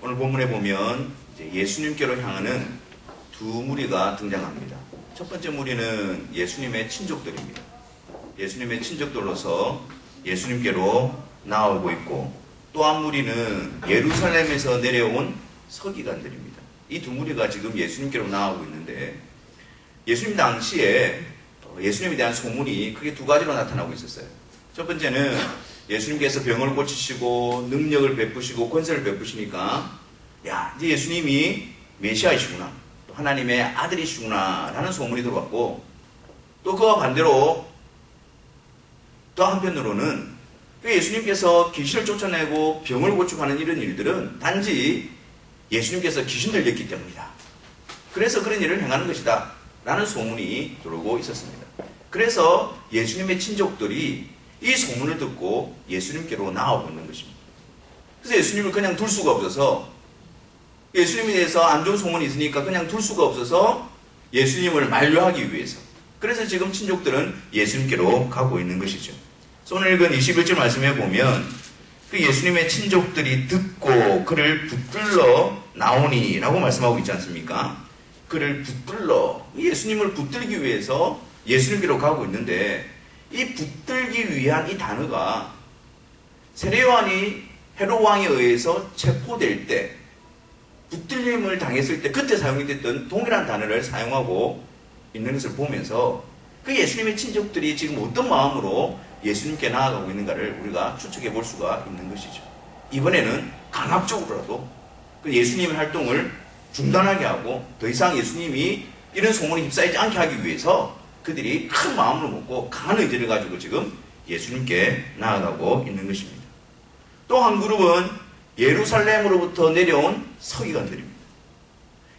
오늘 본문에 보면 이제 예수님께로 향하는 두 무리가 등장합니다. 첫 번째 무리는 예수님의 친족들입니다. 예수님의 친족들로서 예수님께로 나오고 있고, 또 한 무리는 예루살렘에서 내려온 서기관들입니다. 이 두 무리가 지금 예수님께로 나오고 있는데, 예수님 당시에 예수님에 대한 소문이 크게 두 가지로 나타나고 있었어요. 첫 번째는 예수님께서 병을 고치시고 능력을 베푸시고 권세를 베푸시니까, 야, 이제 예수님이 메시아이시구나, 또 하나님의 아들이시구나 라는 소문이 들어왔고, 또 그와 반대로 또 한편으로는 예수님께서 귀신을 쫓아내고 병을 고치고 하는 이런 일들은 단지 예수님께서 귀신 들렸기 때문이다, 그래서 그런 일을 행하는 것이다 라는 소문이 들어오고 있었습니다. 그래서 예수님의 친족들이 이 소문을 듣고 예수님께로 나오고 있는 것입니다. 그래서 예수님을 그냥 둘 수가 없어서, 예수님에 대해서 안 좋은 소문이 있으니까 그냥 둘 수가 없어서 예수님을 만류하기 위해서, 그래서 지금 친족들은 예수님께로 가고 있는 것이죠. 오늘 읽은 21절 말씀에 보면 그 예수님의 친족들이 듣고 그를 붙들러 나오니 라고 말씀하고 있지 않습니까? 그를 붙들러, 예수님을 붙들기 위해서 예수님께로 가고 있는데, 이 붙들기 위한 이 단어가 세례요한이 헤롯 왕에 의해서 체포될 때, 붙들림을 당했을 때 그때 사용이 됐던 동일한 단어를 사용하고 있는 것을 보면서 그 예수님의 친족들이 지금 어떤 마음으로 예수님께 나아가고 있는가를 우리가 추측해 볼 수가 있는 것이죠. 이번에는 강압적으로라도 그 예수님의 활동을 중단하게 하고 더 이상 예수님이 이런 소문에 휩싸이지 않게 하기 위해서 그들이 큰 마음을 먹고 강한 의지를 가지고 지금 예수님께 나아가고 있는 것입니다. 또 한 그룹은 예루살렘으로부터 내려온 서기관들입니다.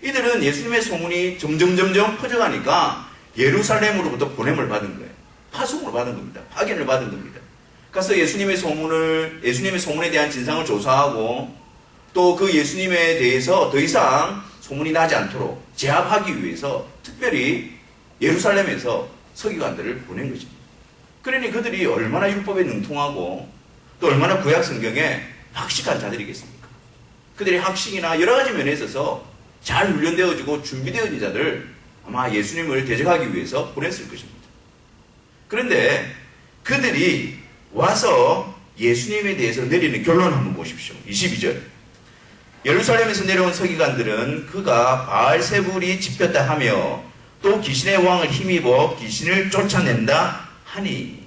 이들은 예수님의 소문이 점점 퍼져가니까 예루살렘으로부터 보냄을 받은 거예요. 파송을 받은 겁니다. 파견을 받은 겁니다. 그래서 예수님의 소문에 대한 진상을 조사하고, 또 그 예수님에 대해서 더 이상 소문이 나지 않도록 제압하기 위해서 특별히 예루살렘에서 서기관들을 보낸 것입니다. 그러니 그들이 얼마나 율법에 능통하고 또 얼마나 구약 성경에 학식한 자들이겠습니까? 그들의 학식이나 여러 가지 면에 있어서 잘 훈련되어지고 준비되어진 자들, 아마 예수님을 대적하기 위해서 보냈을 것입니다. 그런데 그들이 와서 예수님에 대해서 내리는 결론을 한번 보십시오. 22절. 예루살렘에서 내려온 서기관들은 그가 바알세불이 집혔다 하며 또 귀신의 왕을 힘입어 귀신을 쫓아낸다 하니.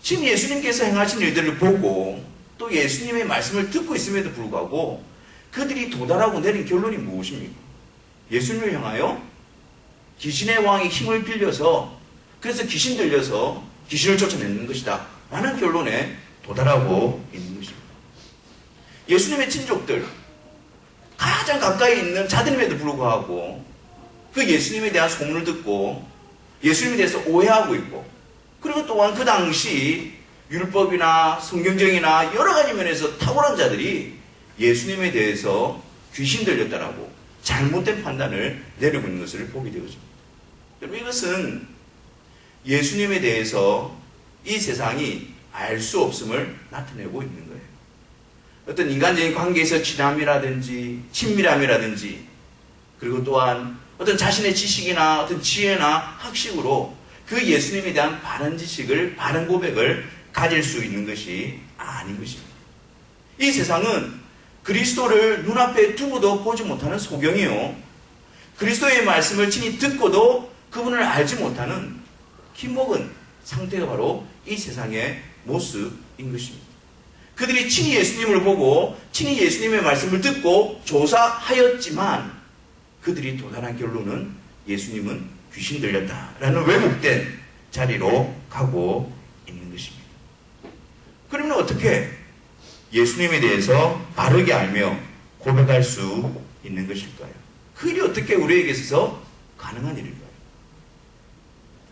지금 예수님께서 행하신 일들을 보고 또 예수님의 말씀을 듣고 있음에도 불구하고 그들이 도달하고 내린 결론이 무엇입니까? 예수님을 향하여 귀신의 왕이 힘을 빌려서, 그래서 귀신 들려서 귀신을 쫓아내는 것이다 라는 결론에 도달하고 있는 것입니다. 예수님의 친족들, 가장 가까이 있는 자들임에도 불구하고 그 예수님에 대한 소문을 듣고 예수님에 대해서 오해하고 있고, 그리고 또한 그 당시 율법이나 성경적이나 여러 가지 면에서 탁월한 자들이 예수님에 대해서 귀신 들렸다라고 잘못된 판단을 내리고 있는 것을 보게 되어집니다. 여러분, 이것은 예수님에 대해서 이 세상이 알 수 없음을 나타내고 있는 거예요. 어떤 인간적인 관계에서 친밀함이라든지, 그리고 또한 어떤 자신의 지식이나 어떤 지혜나 학식으로 그 예수님에 대한 바른 지식을, 바른 고백을 가질 수 있는 것이 아닌 것입니다. 이 세상은 그리스도를 눈앞에 두고도 보지 못하는 소경이요, 그리스도의 말씀을 친히 듣고도 그분을 알지 못하는 김목은 상태가 바로 이 세상의 모습인 것입니다. 그들이 친히 예수님을 보고 친히 예수님의 말씀을 듣고 조사하였지만 그들이 도달한 결론은 예수님은 귀신 들렸다라는 왜곡된 자리로 가고 있는 것입니다. 그러면 어떻게 예수님에 대해서 바르게 알며 고백할 수 있는 것일까요? 그 일이 어떻게 우리에게 있어서 가능한 일일까요?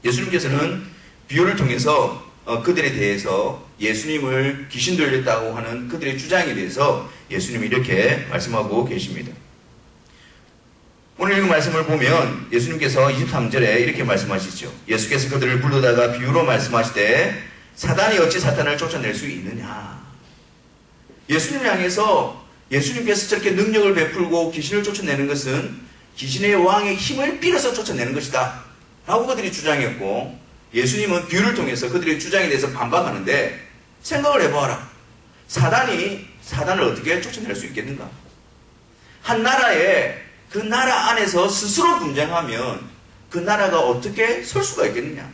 예수님께서는 비유를 통해서 그들에 대해서 예수님을 귀신 들렸다고 하는 그들의 주장에 대해서 예수님이 이렇게 말씀하고 계십니다. 오늘 읽은 말씀을 보면 예수님께서 23절에 이렇게 말씀하시죠. 예수께서 그들을 불러다가 비유로 말씀하시되 사단이 어찌 사탄을 쫓아낼 수 있느냐. 예수님을 향해서 예수님께서 저렇게 능력을 베풀고 귀신을 쫓아내는 것은 귀신의 왕의 힘을 빌어서 쫓아내는 것이다 라고 그들이 주장했고, 예수님은 비유를 통해서 그들의 주장에 대해서 반박하는데, 생각을 해보아라. 사단이 사단을 어떻게 쫓아낼 수 있겠는가? 한 나라에 그 나라 안에서 스스로 분쟁하면 그 나라가 어떻게 설 수가 있겠느냐?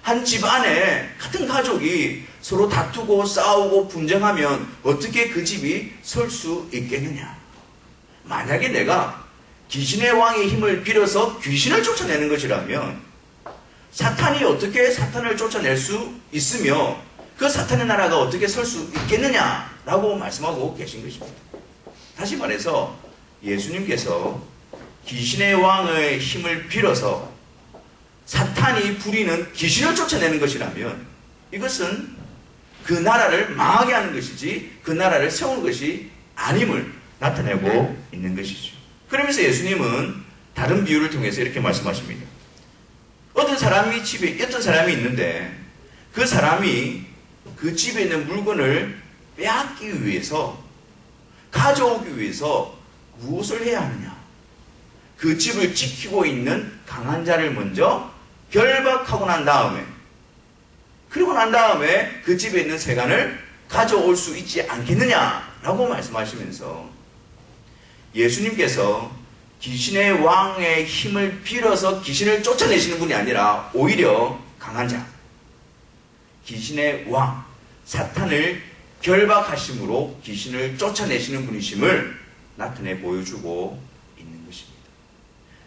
한 집 안에 같은 가족이 서로 다투고 싸우고 분쟁하면 어떻게 그 집이 설 수 있겠느냐? 만약에 내가 귀신의 왕의 힘을 빌어서 귀신을 쫓아내는 것이라면 사탄이 어떻게 사탄을 쫓아낼 수 있으며 그 사탄의 나라가 어떻게 설 수 있겠느냐라고 말씀하고 계신 것입니다. 다시 말해서 예수님께서 귀신의 왕의 힘을 빌어서 사탄이 부리는 귀신을 쫓아내는 것이라면 이것은 그 나라를 망하게 하는 것이지 그 나라를 세우는 것이 아님을 나타내고 있는 것이죠. 그러면서 예수님은 다른 비유를 통해서 이렇게 말씀하십니다. 어떤 사람이 있는데 그 사람이 그 집에 있는 물건을 빼앗기 위해서, 가져오기 위해서 무엇을 해야 하느냐? 그 집을 지키고 있는 강한 자를 먼저 결박하고 난 다음에, 그리고 난 다음에 그 집에 있는 세간을 가져올 수 있지 않겠느냐라고 말씀하시면서 예수님께서 귀신의 왕의 힘을 빌어서 귀신을 쫓아내시는 분이 아니라 오히려 강한 자, 귀신의 왕, 사탄을 결박하심으로 귀신을 쫓아내시는 분이심을 나타내 보여주고 있는 것입니다.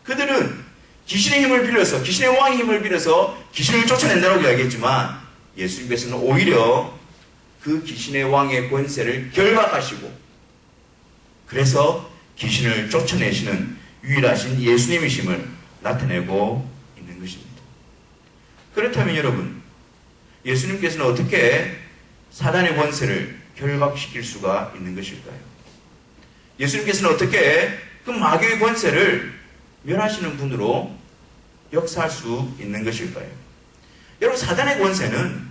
그들은 귀신의 힘을 빌어서, 귀신의 왕의 힘을 빌어서 귀신을 쫓아낸다고 이야기했지만 예수님께서는 오히려 그 귀신의 왕의 권세를 결박하시고 그래서 귀신을 쫓아내시는 유일하신 예수님이심을 나타내고 있는 것입니다. 그렇다면 여러분, 예수님께서는 어떻게 사단의 권세를 결박시킬 수가 있는 것일까요? 예수님께서는 어떻게 그 마귀의 권세를 멸하시는 분으로 역사할 수 있는 것일까요? 여러분, 사단의 권세는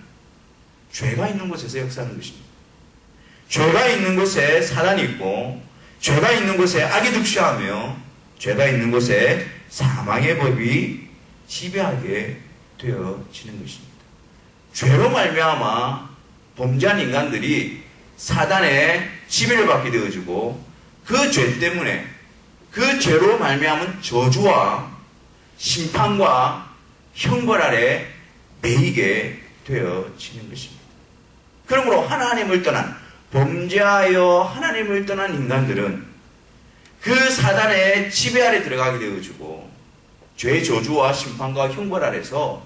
죄가 있는 곳에서 역사하는 것입니다. 죄가 있는 곳에 사단이 있고, 죄가 있는 곳에 악이 득세하며, 죄가 있는 곳에 사망의 법이 지배하게 되어지는 것입니다. 죄로 말미암아 범죄한 인간들이 사단의 지배를 받게 되어지고, 그 죄 때문에 그 죄로 말미암은 저주와 심판과 형벌 아래 매이게 되어지는 것입니다. 그러므로 하나님을 떠난, 범죄하여 하나님을 떠난 인간들은 그 사단의 지배 아래 들어가게 되어지고 죄의 저주와 심판과 형벌 아래서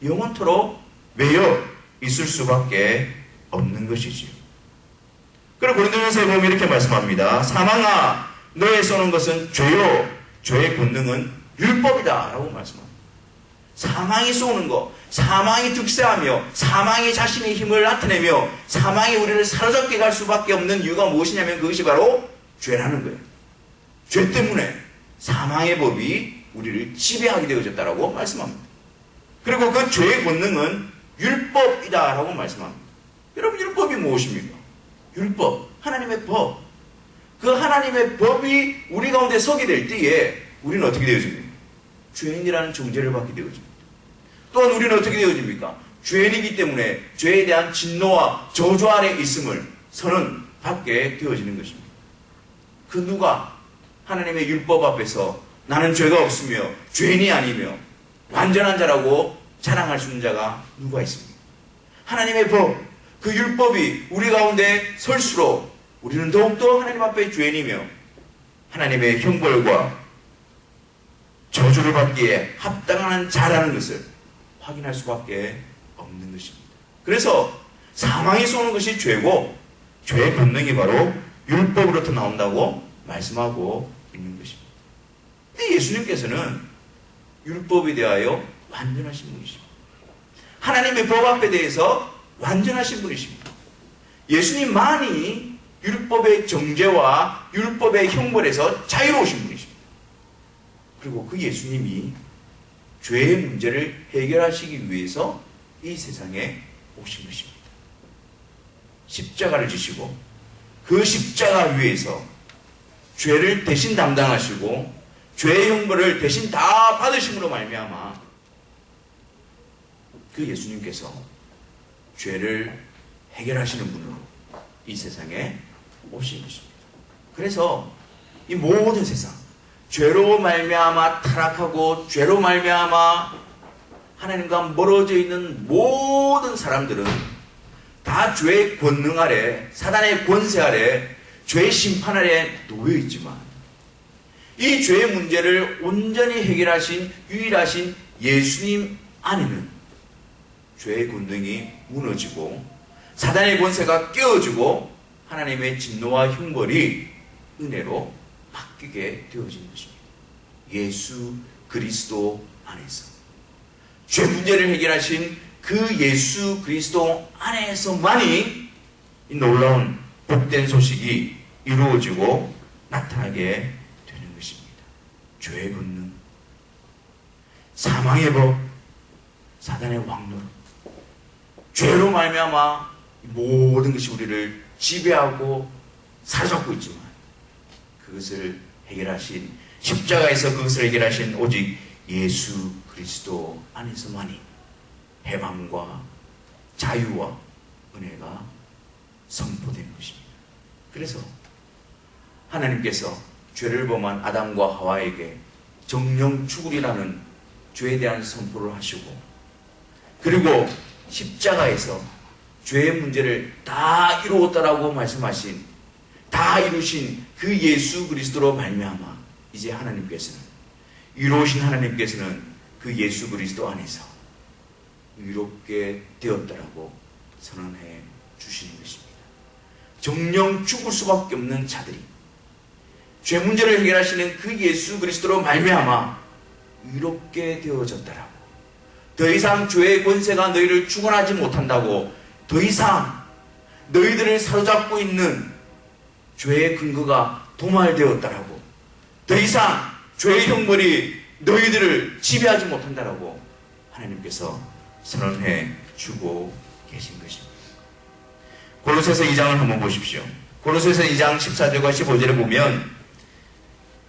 영원토록 매여 있을 수밖에 없는 것이지요. 그리고 고린도전서에 보면 이렇게 말씀합니다. 사망아, 너의 쏘는 것은 죄요, 죄의 권능은 율법이다 라고 말씀합니다. 사망이 쏘는 것, 사망이 득세하며 사망이 자신의 힘을 나타내며 사망이 우리를 사로잡게 갈 수밖에 없는 이유가 무엇이냐면 그것이 바로 죄라는 거예요. 죄 때문에 사망의 법이 우리를 지배하게 되어졌다라고 말씀합니다. 그리고 그 죄의 권능은 율법이다라고 말씀합니다. 여러분, 율법이 무엇입니까? 율법, 하나님의 법. 그 하나님의 법이 우리 가운데 서게 될 때에 우리는 어떻게 되어집니까? 죄인이라는 정죄를 받게 되어집니다. 또한 우리는 어떻게 되어집니까? 죄인이기 때문에 죄에 대한 진노와 저주 아래 있음을 선언 받게 되어지는 것입니다. 그 누가 하나님의 율법 앞에서 나는 죄가 없으며 죄인이 아니며 완전한 자라고 자랑할 수 있는 자가 누가 있습니까? 하나님의 법, 그 율법이 우리 가운데 설수록 우리는 더욱더 하나님 앞에 죄인이며 하나님의 형벌과 저주를 받기에 합당한 자라는 것을 확인할 수밖에 없는 것입니다. 그래서 사망이 쏘는 것이 죄고 죄의 권능이 바로 율법으로부터 나온다고 말씀하고 있는 것입니다. 근데 예수님께서는 율법에 대하여 완전하신 분이십니다. 하나님의 법 앞에 대해서 완전하신 분이십니다. 예수님만이 율법의 정죄와 율법의 형벌에서 자유로우신 분이십니다. 그리고 그 예수님이 죄의 문제를 해결하시기 위해서 이 세상에 오신 것입니다. 십자가를 지시고 그 십자가 위에서 죄를 대신 담당하시고 죄의 형벌을 대신 다 받으심으로 말미암아 그 예수님께서 죄를 해결하시는 분으로 이 세상에 오신 것입니다. 그래서 이 모든 세상, 죄로 말미암아 타락하고 죄로 말미암아 하나님과 멀어져 있는 모든 사람들은 다 죄의 권능 아래, 사단의 권세 아래, 죄의 심판 아래 놓여 있지만 이 죄의 문제를 온전히 해결하신 유일하신 예수님 안에는 죄의 권능이 무너지고 사단의 권세가 깨어지고 하나님의 진노와 형벌이 은혜로 바뀌게 되어진 것입니다. 예수 그리스도 안에서 죄 문제를 해결하신 그 예수 그리스도 안에서만이 이 놀라운 복된 소식이 이루어지고 나타나게 되는 것입니다. 죄의 권능, 사망의 법, 사단의 왕노릇, 죄로 말미암아 모든 것이 우리를 지배하고 사로잡고 있지만 그것을 해결하신 십자가에서 그것을 해결하신 오직 예수 그리스도 안에서만이 해방과 자유와 은혜가 선포되는 것입니다. 그래서 하나님께서 죄를 범한 아담과 하와에게 정령 죽으리라는 죄에 대한 선포를 하시고 그리고 십자가에서 죄의 문제를 다 이루었다라고 말씀하신 다 이루신 그 예수 그리스도로 말미암아 이제 하나님께서는 이루신 하나님께서는 그 예수 그리스도 안에서 의롭게 되었다라고 선언해 주시는 것입니다. 정령 죽을 수밖에 없는 자들이 죄 문제를 해결하시는 그 예수 그리스도로 말미암아 의롭게 되어졌다라고 더 이상 죄의 권세가 너희를 주관하지 못한다고 더 이상 너희들을 사로잡고 있는 죄의 근거가 도말되었다라고 더 이상 죄의 형벌이 너희들을 지배하지 못한다라고 하나님께서 선언해 주고 계신 것입니다. 골로새서 2장을 한번 보십시오. 골로새서 2장 14절과 15절에 보면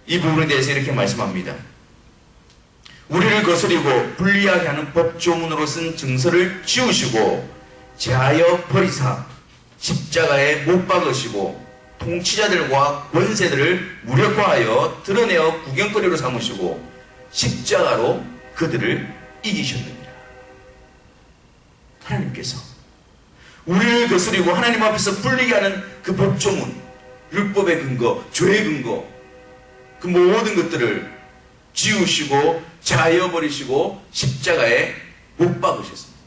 이 부분에 대해서 이렇게 말씀합니다. 우리를 거스리고 불리하게 하는 법조문으로 쓴 증서를 지우시고 제하여 버리사 십자가에 못 박으시고 통치자들과 권세들을 무력화하여 드러내어 구경거리로 삼으시고 십자가로 그들을 이기셨느니라. 하나님께서 우리를 거스리고 하나님 앞에서 불리게 하는 그 법조문, 율법의 근거, 죄의 근거, 그 모든 것들을 지우시고 자여 버리시고 십자가에 못 박으셨습니다.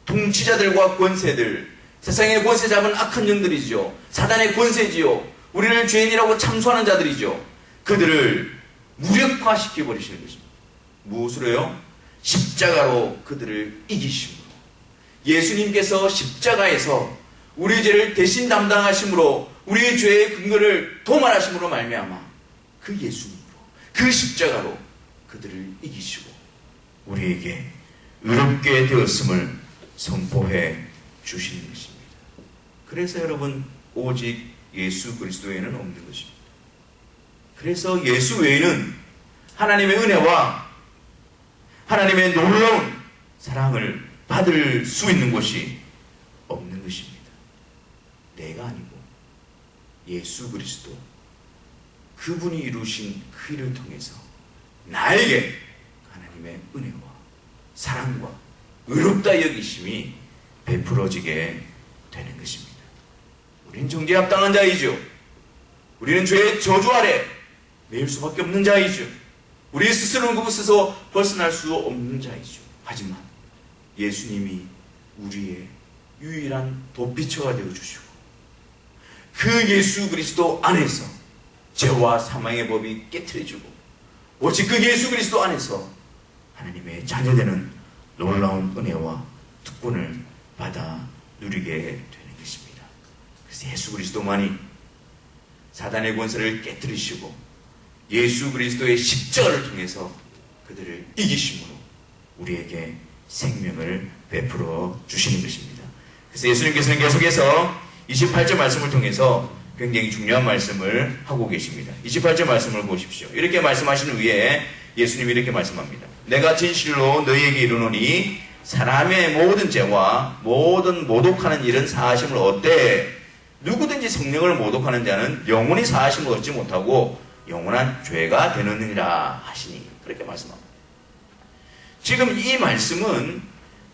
통치자들과 권세들, 세상의 권세 잡은 악한 영들이죠. 사단의 권세지요. 우리를 죄인이라고 참소하는 자들이죠. 그들을 무력화시켜 버리시는 것입니다. 무엇으로요? 십자가로 그들을 이기심으로. 예수님께서 십자가에서 우리의 죄를 대신 담당하심으로 우리의 죄의 근거를 도말하심으로 말미암아 그 예수님으로 그 십자가로 그들을 이기시고 우리에게 의롭게 되었음을 선포해 주시는 것입니다. 그래서 여러분 오직 예수 그리스도에는 없는 것입니다. 그래서 예수 외에는 하나님의 은혜와 하나님의 놀라운 사랑을 받을 수 있는 곳이 없는 것입니다. 내가 아니고 예수 그리스도 그분이 이루신 그 일을 통해서 나에게 하나님의 은혜와 사랑과 의롭다 여기심이 베풀어지게 되는 것입니다. 우리는 정죄에 합당한 자이죠. 우리는 죄의 저주 아래 매일 수밖에 없는 자이죠. 우리 스스로는 그곳에서 벗어날 수 없는 자이죠. 하지만 예수님이 우리의 유일한 도피처가 되어주시고 그 예수 그리스도 안에서 죄와 사망의 법이 깨트려지고 오직 그 예수 그리스도 안에서 하나님의 자녀되는 놀라운 은혜와 특권을 받아 누리게 되는 것입니다. 그래서 예수 그리스도만이 사단의 권세를 깨뜨리시고 예수 그리스도의 십자가를 통해서 그들을 이기심으로 우리에게 생명을 베풀어 주시는 것입니다. 그래서 예수님께서는 계속해서 28절 말씀을 통해서 굉장히 중요한 말씀을 하고 계십니다. 28절 말씀을 보십시오. 이렇게 말씀하신 후에 예수님이 이렇게 말씀합니다. 내가 진실로 너희에게 이르노니 사람의 모든 죄와 모든 모독하는 일은 사하심을 얻되 누구든지 성령을 모독하는 자는 영원히 사하심을 얻지 못하고 영원한 죄가 되느니라 하시니, 그렇게 말씀합니다. 지금 이 말씀은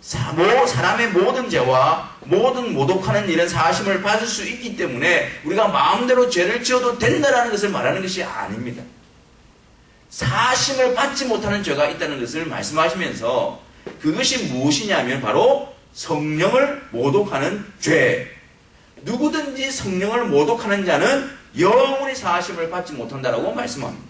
사람의 모든 죄와 모든 모독하는 일은 사하심을 받을 수 있기 때문에 우리가 마음대로 죄를 지어도 된다라는 것을 말하는 것이 아닙니다. 사하심을 받지 못하는 죄가 있다는 것을 말씀하시면서 그것이 무엇이냐면 바로 성령을 모독하는 죄. 누구든지 성령을 모독하는 자는 영원히 사하심을 받지 못한다라고 말씀합니다.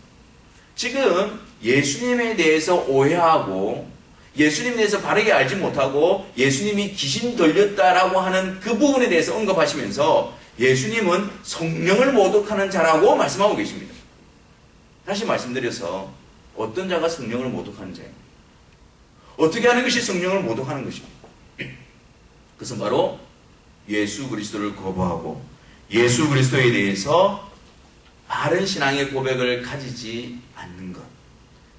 지금 예수님에 대해서 오해하고 예수님에 대해서 바르게 알지 못하고 예수님이 귀신 들렸다라고 하는 그 부분에 대해서 언급하시면서 예수님은 성령을 모독하는 자라고 말씀하고 계십니다. 다시 말씀드려서 어떤 자가 성령을 모독하는 자입니다. 어떻게 하는 것이 성령을 모독하는 것입니다. 그것은 바로 예수 그리스도를 거부하고 예수 그리스도에 대해서 바른 신앙의 고백을 가지지 않는 것.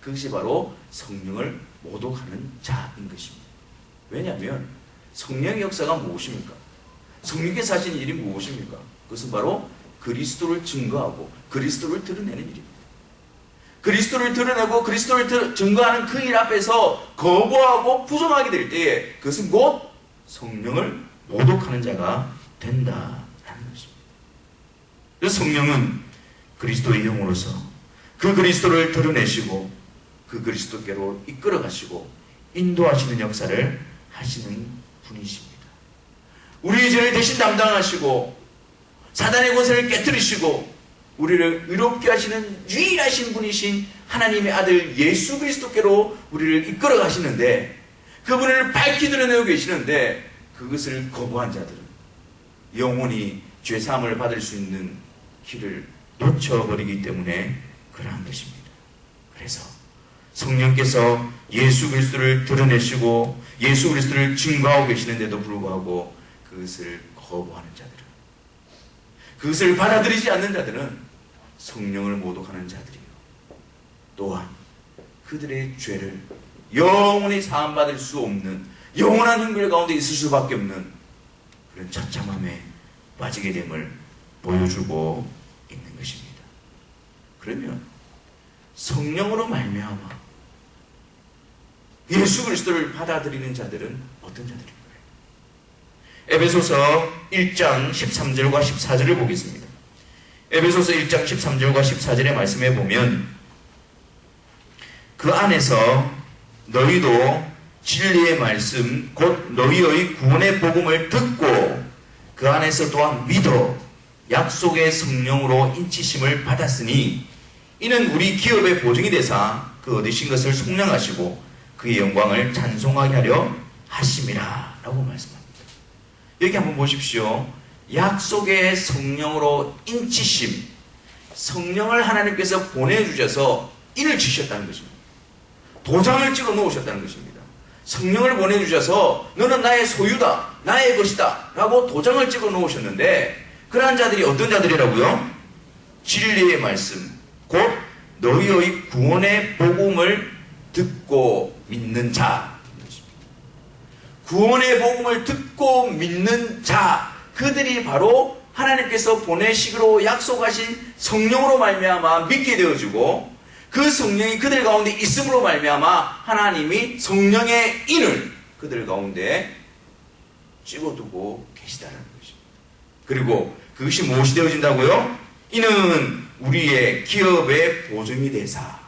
그것이 바로 성령을 모독하는 자인 것입니다. 왜냐하면 성령의 역사가 무엇입니까? 성령께서 하신 일이 무엇입니까? 그것은 바로 그리스도를 증거하고 그리스도를 드러내는 일입니다. 그리스도를 드러내고 그리스도를 증거하는 그 일 앞에서 거부하고 부정하게 될 때에 그것은 곧 성령을 모독하는 자가 된다라는 것입니다. 그래서 성령은 그리스도의 영으로서 그 그리스도를 드러내시고 그 그리스도께로 이끌어 가시고 인도하시는 역사를 하시는 분이십니다. 우리의 죄를 대신 담당하시고 사단의 권세를 깨뜨리시고 우리를 의롭게 하시는 유일하신 분이신 하나님의 아들 예수 그리스도께로 우리를 이끌어 가시는데, 그분을 밝히 드러내고 계시는데 그것을 거부한 자들은 영원히 죄사함을 받을 수 있는 길을 놓쳐버리기 때문에 그러한 것입니다. 그래서 성령께서 예수 그리스도를 드러내시고 예수 그리스도를 증거하고 계시는데도 불구하고 그것을 거부하는 자들은, 그것을 받아들이지 않는 자들은 성령을 모독하는 자들이요, 또한 그들의 죄를 영원히 사함받을 수 없는 영원한 형벌 가운데 있을 수밖에 없는 그런 처참함에 빠지게 됨을 보여주고 있는 것입니다. 그러면 성령으로 말미암아 예수 그리스도를 받아들이는 자들은 어떤 자들인가요? 에베소서 1장 13절과 14절을 보겠습니다. 에베소서 1장 13절과 14절의 말씀에 보면 그 안에서 너희도 진리의 말씀 곧 너희의 구원의 복음을 듣고 그 안에서 또한 믿어 약속의 성령으로 인치심을 받았으니 이는 우리 기업의 보증이 되사 그 얻으신 것을 속량하시고 그의 영광을 찬송하게 하려 하심이라 라고 말씀합니다. 여기 한번 보십시오. 약속의 성령으로 인치심, 성령을 하나님께서 보내주셔서 인을 치셨다는 것입니다. 도장을 찍어 놓으셨다는 것입니다. 성령을 보내주셔서 너는 나의 소유다, 나의 것이다 라고 도장을 찍어 놓으셨는데, 그러한 자들이 어떤 자들이라고요? 진리의 말씀 곧 너희의 구원의 복음을 듣고 믿는 자. 구원의 복음을 듣고 믿는 자, 그들이 바로 하나님께서 보내시기로 약속하신 성령으로 말미암아 믿게 되어지고 그 성령이 그들 가운데 있음으로 말미암아 하나님이 성령의 인을 그들 가운데 찍어두고 계시다는 것입니다. 그리고 그것이 무엇이 되어진다고요? 이는 우리의 기업의 보증이 되사,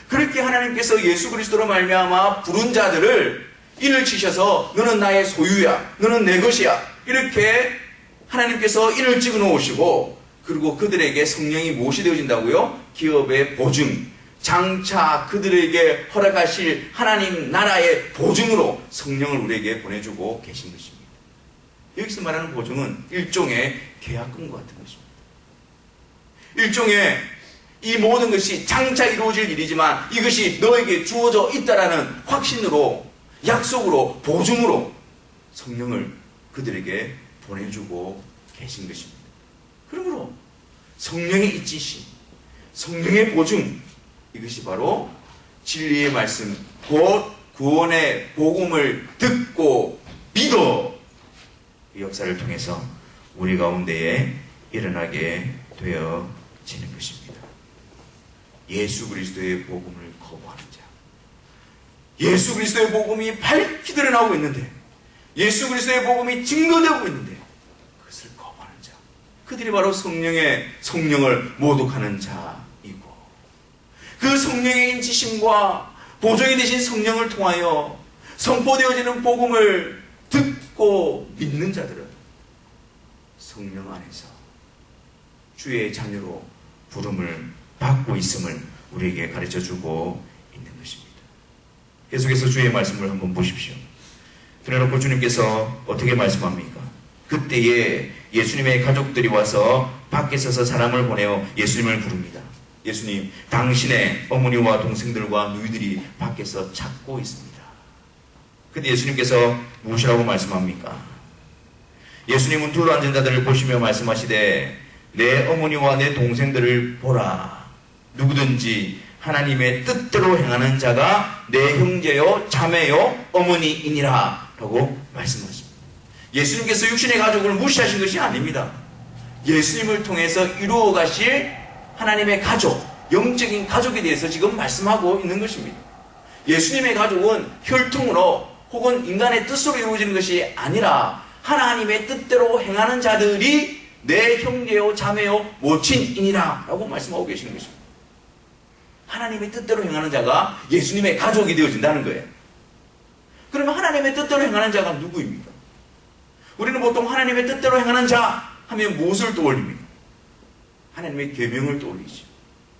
그렇게 하나님께서 예수 그리스도로 말미암아 부른 자들을 인을 치셔서 너는 나의 소유야, 너는 내 것이야, 이렇게 하나님께서 인을 찍어 놓으시고, 그리고 그들에게 성령이 무엇이 되어진다고요? 기업의 보증, 장차 그들에게 허락하실 하나님 나라의 보증으로 성령을 우리에게 보내주고 계신 것입니다. 여기서 말하는 보증은 일종의 계약금과 같은 것입니다. 일종의 이 모든 것이 장차 이루어질 일이지만 이것이 너에게 주어져 있다라는 확신으로, 약속으로, 보증으로 성령을 그들에게 보내주고 계신 것입니다. 그러므로 성령의 있지심, 성령의 보증, 이것이 바로 진리의 말씀, 곧 구원의 복음을 듣고 믿어 이 역사를 통해서 우리 가운데에 일어나게 되어지는 것입니다. 예수 그리스도의 복음을 거부하는 자, 예수 그리스도의 복음이 밝히 드러나고 있는데, 예수 그리스도의 복음이 증거되고 있는데 그것을 거부하는 자, 그들이 바로 성령을 모독하는 자이고, 그 성령의 인치심과 보정이 되신 성령을 통하여 선포되어지는 복음을 듣고 믿는 자들은 성령 안에서 주의 자녀로 부름을 받고 있음을 우리에게 가르쳐주고 있는 것입니다. 계속해서 주의 말씀을 한번 보십시오. 그래놓고 주님께서 어떻게 말씀합니까? 그때에 예수님의 가족들이 와서 밖에 서서 사람을 보내어 예수님을 부릅니다. 예수님, 당신의 어머니와 동생들과 누이들이 밖에서 찾고 있습니다. 근데 예수님께서 무엇이라고 말씀합니까? 예수님은 둘러앉은 자들을 보시며 말씀하시되 내 어머니와 내 동생들을 보라. 누구든지 하나님의 뜻대로 행하는 자가 내 형제요 자매요 어머니이니라 라고 말씀하십니다. 예수님께서 육신의 가족을 무시하신 것이 아닙니다. 예수님을 통해서 이루어 가실 하나님의 가족, 영적인 가족에 대해서 지금 말씀하고 있는 것입니다. 예수님의 가족은 혈통으로 혹은 인간의 뜻으로 이루어지는 것이 아니라 하나님의 뜻대로 행하는 자들이 내 형제요 자매요 모친이니라 라고 말씀하고 계시는 것입니다. 하나님의 뜻대로 행하는 자가 예수님의 가족이 되어진다는 거예요. 그러면 하나님의 뜻대로 행하는 자가 누구입니까? 우리는 보통 하나님의 뜻대로 행하는 자 하면 무엇을 떠올립니까? 하나님의 계명을 떠올리죠.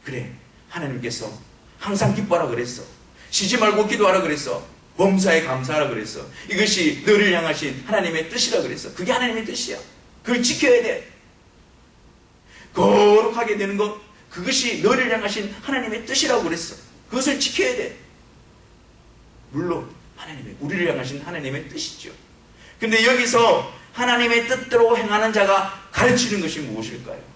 그래, 하나님께서 항상 기뻐하라 그랬어. 쉬지 말고 기도하라 그랬어. 범사에 감사하라 그랬어. 이것이 너를 향하신 하나님의 뜻이라 그랬어. 그게 하나님의 뜻이야. 그걸 지켜야 돼. 거룩하게 되는 것, 그것이 너를 향하신 하나님의 뜻이라고 그랬어. 그것을 지켜야 돼. 물론 우리를 향하신 하나님의 뜻이죠. 근데 여기서 하나님의 뜻대로 행하는 자가 가르치는 것이 무엇일까요?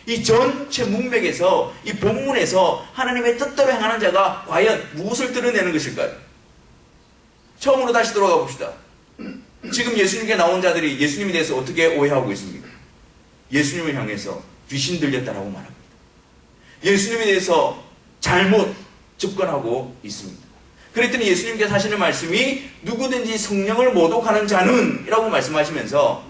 이 전체 문맥에서, 이 본문에서 하나님의 뜻대로 행하는 자가 과연 무엇을 드러내는 것일까요? 처음으로 다시 돌아가 봅시다. 지금 예수님께 나온 자들이 예수님에 대해서 어떻게 오해하고 있습니까? 예수님을 향해서 귀신 들렸다라고 말합니다. 예수님에 대해서 잘못 접근하고 있습니다. 그랬더니 예수님께서 하시는 말씀이 누구든지 성령을 모독하는 자는 이라고 말씀하시면서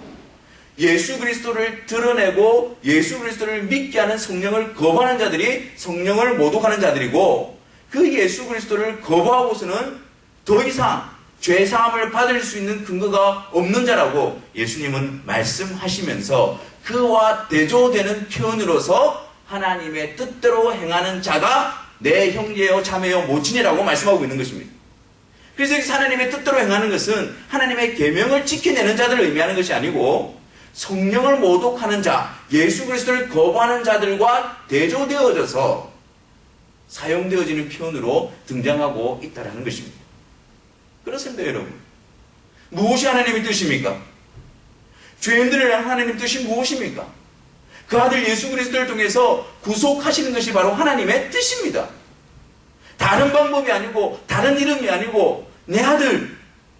예수 그리스도를 드러내고 예수 그리스도를 믿게 하는 성령을 거부하는 자들이 성령을 모독하는 자들이고, 그 예수 그리스도를 거부하고서는 더 이상 죄사함을 받을 수 있는 근거가 없는 자라고 예수님은 말씀하시면서 그와 대조되는 표현으로서 하나님의 뜻대로 행하는 자가 내 형제요 자매요 모친이라고 말씀하고 있는 것입니다. 그래서 여기서 하나님의 뜻대로 행하는 것은 하나님의 계명을 지켜내는 자들을 의미하는 것이 아니고 성령을 모독하는 자, 예수 그리스도를 거부하는 자들과 대조되어져서 사용되어지는 표현으로 등장하고 있다는 것입니다. 그렇습니다, 여러분. 무엇이 하나님의 뜻입니까? 죄인들을 향한 하나님의 뜻이 무엇입니까? 그 아들 예수 그리스도를 통해서 구속하시는 것이 바로 하나님의 뜻입니다. 다른 방법이 아니고 다른 이름이 아니고 내 아들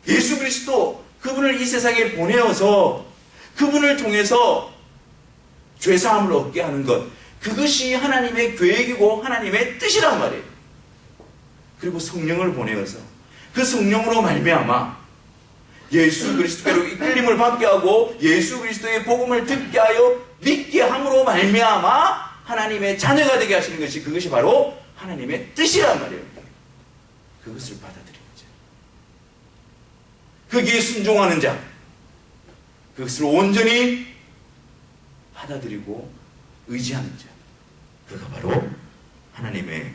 예수 그리스도, 그분을 이 세상에 보내어서 그분을 통해서 죄사함을 얻게 하는 것, 그것이 하나님의 계획이고 하나님의 뜻이란 말이에요. 그리고 성령을 보내어서 그 성령으로 말미암아 예수 그리스도로 이끌림을 받게 하고 예수 그리스도의 복음을 듣게 하여 믿게 함으로 말미암아 하나님의 자녀가 되게 하시는 것이, 그것이 바로 하나님의 뜻이란 말이에요. 그것을 받아들이는 자, 거기에 순종하는 자, 그것을 온전히 받아들이고 의지하는 자, 그가 바로 하나님의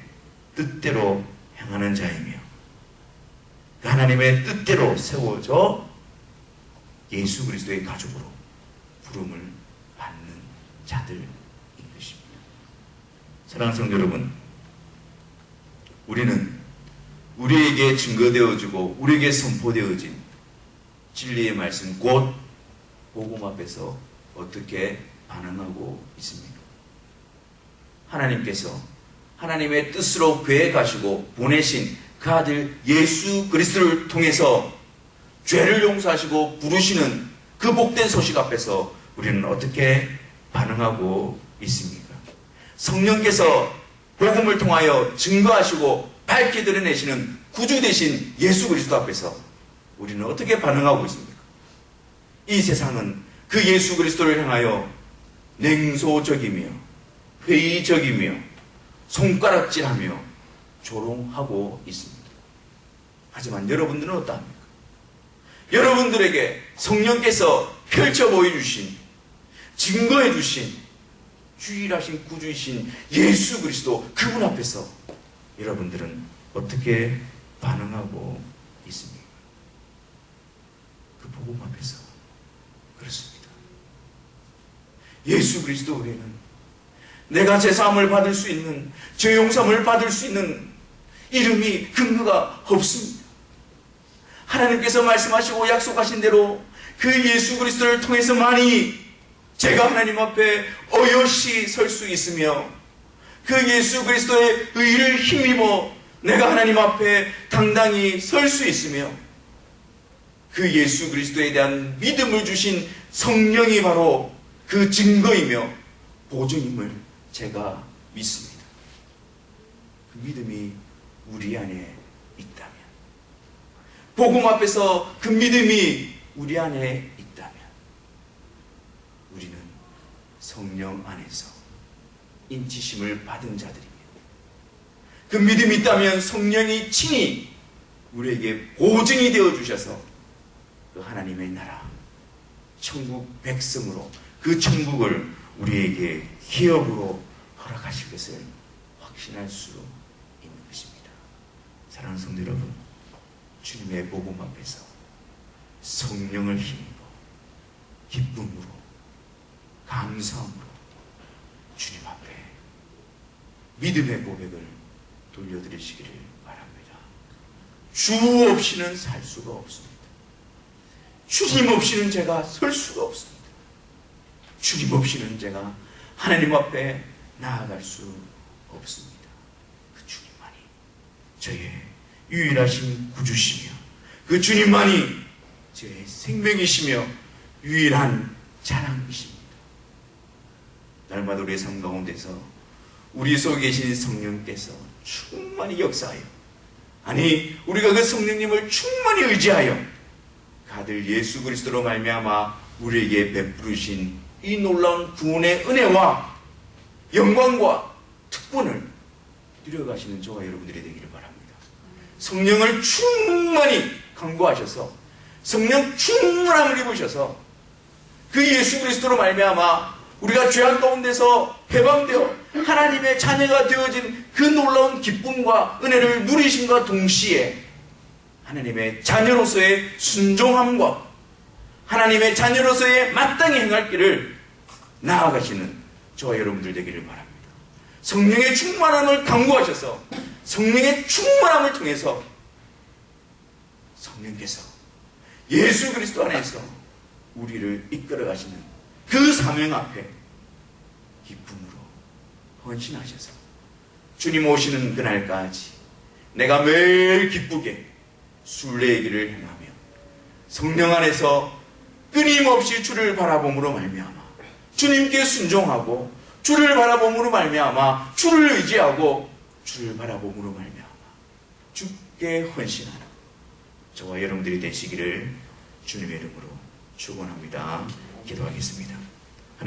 뜻대로 행하는 자이며 그 하나님의 뜻대로 세워져 예수 그리스도의 가족으로 부름을 받는 자들인 것입니다. 사랑하는 성도 여러분, 우리는 우리에게 증거되어지고 우리에게 선포되어진 진리의 말씀 곧 복음 앞에서 어떻게 반응하고 있습니까? 하나님께서 하나님의 뜻으로 계획하시고 보내신 그 아들 예수 그리스도를 통해서 죄를 용서하시고 부르시는 그 복된 소식 앞에서 우리는 어떻게 반응하고 있습니까? 성령께서 복음을 통하여 증거하시고 밝게 드러내시는 구주 되신 예수 그리스도 앞에서 우리는 어떻게 반응하고 있습니까? 이 세상은 그 예수 그리스도를 향하여 냉소적이며 회의적이며 손가락질하며 조롱하고 있습니다. 하지만 여러분들은 어떠합니까? 여러분들에게 성령께서 펼쳐 보여주신, 증거해 주신 유일하신 구주이신 예수 그리스도 그분 앞에서 여러분들은 어떻게 반응하고 있습니까? 그 복음 앞에서 그렇습니다. 예수 그리스도 외에는 내가 제사함을 받을 수 있는, 죄 용서함을 받을 수 있는 이름이 근거가 없습니다. 하나님께서 말씀하시고 약속하신 대로 그 예수 그리스도를 통해서만이 제가 하나님 앞에 어여시 설 수 있으며 그 예수 그리스도의 의를 힘입어 내가 하나님 앞에 당당히 설 수 있으며 그 예수 그리스도에 대한 믿음을 주신 성령이 바로 그 증거이며 보증임을 제가 믿습니다. 그 믿음이 우리 안에 있다면, 복음 앞에서 그 믿음이 우리 안에 있다면 우리는 성령 안에서 인치심을 받은 자들이며 그 믿음이 있다면 성령이 친히 우리에게 보증이 되어 주셔서 그 하나님의 나라, 천국 백성으로 그 천국을 우리에게 기업으로 허락하실 것을 확신할 수 있는 것입니다. 사랑하는 성도 여러분, 주님의 복음 앞에서 성령을 힘입어 기쁨으로 감사함으로 주님 앞에 믿음의 고백을 돌려드리시기를 바랍니다. 주 없이는 살 수가 없습니다. 주님 없이는 제가 설 수가 없습니다. 주님 없이는 제가 하나님 앞에 나아갈 수 없습니다. 그 주님만이 저의 유일하신 구주시며 그 주님만이 제 생명이시며 유일한 자랑이십니다. 날마다 우리의 삶 가운데서 우리 속에 계신 성령께서 충만히 역사하여, 아니 우리가 그 성령님을 충만히 의지하여 그 아들 예수 그리스도로 말미암아 우리에게 베푸르신 이 놀라운 구원의 은혜와 영광과 특권을 누려가시는 저와 여러분들이 되기를 바랍니다. 성령을 충만히 강구하셔서 성령 충만함을 입으셔서 그 예수 그리스도로 말미암아 우리가 죄악 가운데서 해방되어 하나님의 자녀가 되어진 그 놀라운 기쁨과 은혜를 누리심과 동시에 하나님의 자녀로서의 순종함과 하나님의 자녀로서의 마땅히 행할 길을 나아가시는 저와 여러분들 되기를 바랍니다. 성령의 충만함을 강구하셔서 성령의 충만함을 통해서 성령께서 예수 그리스도 안에서 우리를 이끌어 가시는 그 사명 앞에 기쁨으로 헌신하셔서 주님 오시는 그날까지 내가 매일 기쁘게 순례의 길을 행하며 성령 안에서 끊임없이 주를 바라봄으로 말미암아 주님께 순종하고 주를 바라봄으로 말미암아 주를 의지하고 주를 바라봄으로 말미암아 주께 헌신하는 저와 여러분들이 되시기를 주님의 이름으로 축원합니다. 기도하겠습니다.